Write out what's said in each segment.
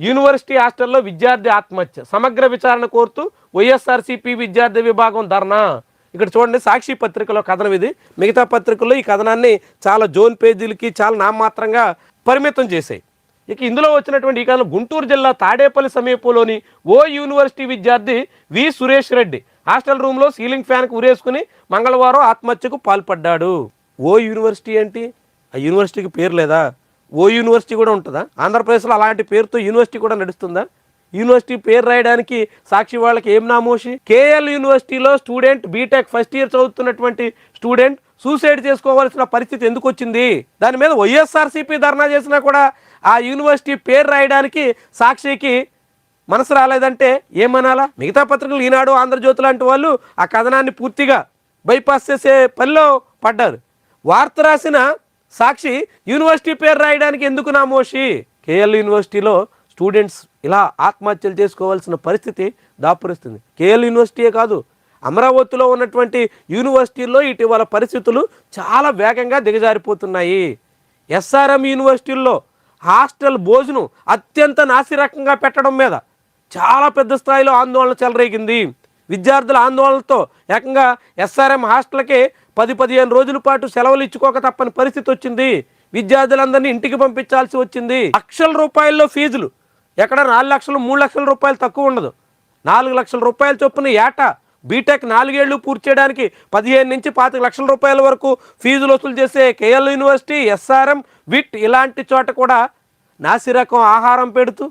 University హాస్టల్లో విద్యార్థి ఆత్మహత్య, సమగ్ర విచారణ కోరుతూ వైఎస్ఆర్సీపీ విద్యార్థి విభాగం ధర్నా. ఇక్కడ చూడండి, సాక్షి పత్రికలో కథనం ఇది. మిగతా పత్రికల్లో ఈ కథనాన్ని చాలా జోన్ పేజీలకి చాలా నామమాత్రంగా పరిమితం చేశాయి. ఇక ఇందులో వచ్చినటువంటి ఈ కథనం, గుంటూరు జిల్లా తాడేపల్లి సమీపంలోని ఓ యూనివర్సిటీ విద్యార్థి వి సురేష్ రెడ్డి హాస్టల్ రూమ్లో సీలింగ్ ఫ్యాన్కి ఉరేసుకుని మంగళవారం ఆత్మహత్యకు పాల్పడ్డాడు. ఓ యూనివర్సిటీ ఏంటి? ఆ యూనివర్సిటీకి పేరు లేదా? ఓ యూనివర్సిటీ కూడా ఉంటుందా? ఆంధ్రప్రదేశ్లో అలాంటి పేరుతో యూనివర్సిటీ కూడా నడుస్తుందా? యూనివర్సిటీ పేరు రాయడానికి సాక్షి వాళ్ళకి ఏం నామోషి? కేఎల్ యూనివర్సిటీలో స్టూడెంట్ బీటెక్ ఫస్ట్ ఇయర్ చదువుతున్నటువంటి స్టూడెంట్ సూసైడ్ చేసుకోవాల్సిన పరిస్థితి ఎందుకు వచ్చింది? దాని మీద వైఎస్ఆర్సీపీ ధర్నా చేసినా కూడా ఆ యూనివర్సిటీ పేరు రాయడానికి సాక్షికి మనసు రాలేదంటే ఏమనాలా? మిగతా పత్రికలు ఈనాడు, ఆంధ్రజ్యోతి లాంటి వాళ్ళు ఆ కథనాన్ని పూర్తిగా బైపాస్ చేసే పనిలో పడ్డారు. వార్త రాసిన సాక్షి యూనివర్సిటీ పేరు రాయడానికి ఎందుకు నామోషి? కేఎల్ యూనివర్సిటీలో స్టూడెంట్స్ ఇలా ఆత్మహత్యలు చేసుకోవాల్సిన పరిస్థితి దాపురిస్తుంది. కేఎల్ యూనివర్సిటీయే కాదు, అమరావతిలో ఉన్నటువంటి యూనివర్సిటీల్లో ఇటీవల పరిస్థితులు చాలా వేగంగా దిగజారిపోతున్నాయి. ఎస్ఆర్ఎం యూనివర్సిటీల్లో హాస్టల్ భోజనం అత్యంత నాసిరకంగా పెట్టడం మీద చాలా పెద్ద స్థాయిలో ఆందోళన చెలరేగింది. విద్యార్థుల ఆందోళనలతో ఏకంగా ఎస్ఆర్ఎం హాస్టల్కి 10-15 రోజుల పాటు సెలవులు ఇచ్చుకోక తప్పని పరిస్థితి వచ్చింది. విద్యార్థులందరినీ ఇంటికి పంపించాల్సి వచ్చింది. లక్షల రూపాయల్లో ఫీజులు, ఎక్కడ 4 లక్షలు 3 లక్షల రూపాయలు తక్కువ ఉండదు. 4 లక్షల రూపాయల చొప్పున ఏటా బీటెక్ 4 ఏళ్ళు పూర్తి చేయడానికి 15 నుంచి 25 లక్షల రూపాయల వరకు ఫీజులు వసూలు చేసే కేఎల్ యూనివర్సిటీ, ఎస్ఆర్ఎం, విట్ ఇలాంటి చోట కూడా నాసిరకం ఆహారం పెడుతూ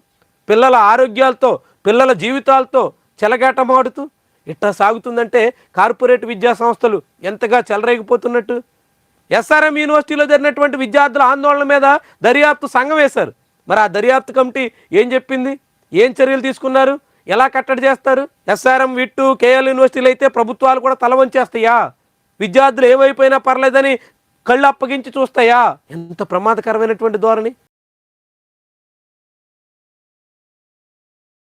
పిల్లల ఆరోగ్యాలతో, పిల్లల జీవితాలతో చెలగాటమాడుతూ ఇట్లా సాగుతుందంటే కార్పొరేట్ విద్యా సంస్థలు ఎంతగా చెలరేగిపోతున్నట్టు. ఎస్ఆర్ఎం యూనివర్సిటీలో జరిగినటువంటి విద్యార్థుల ఆందోళన మీద దర్యాప్తు సంఘం వేశారు. మరి ఆ దర్యాప్తు కమిటీ ఏం చెప్పింది? ఏం చర్యలు తీసుకున్నారు? ఎలా కట్టడి చేస్తారు? ఎస్ఆర్ఎం, విట్టు, కేఎల్ యూనివర్సిటీలు అయితే ప్రభుత్వాలు కూడా తల వంచేస్తాయా? విద్యార్థులు ఏమైపోయినా పర్లేదని కళ్ళు అప్పగించి చూస్తాయా? ఎంత ప్రమాదకరమైనటువంటి ధోరణి!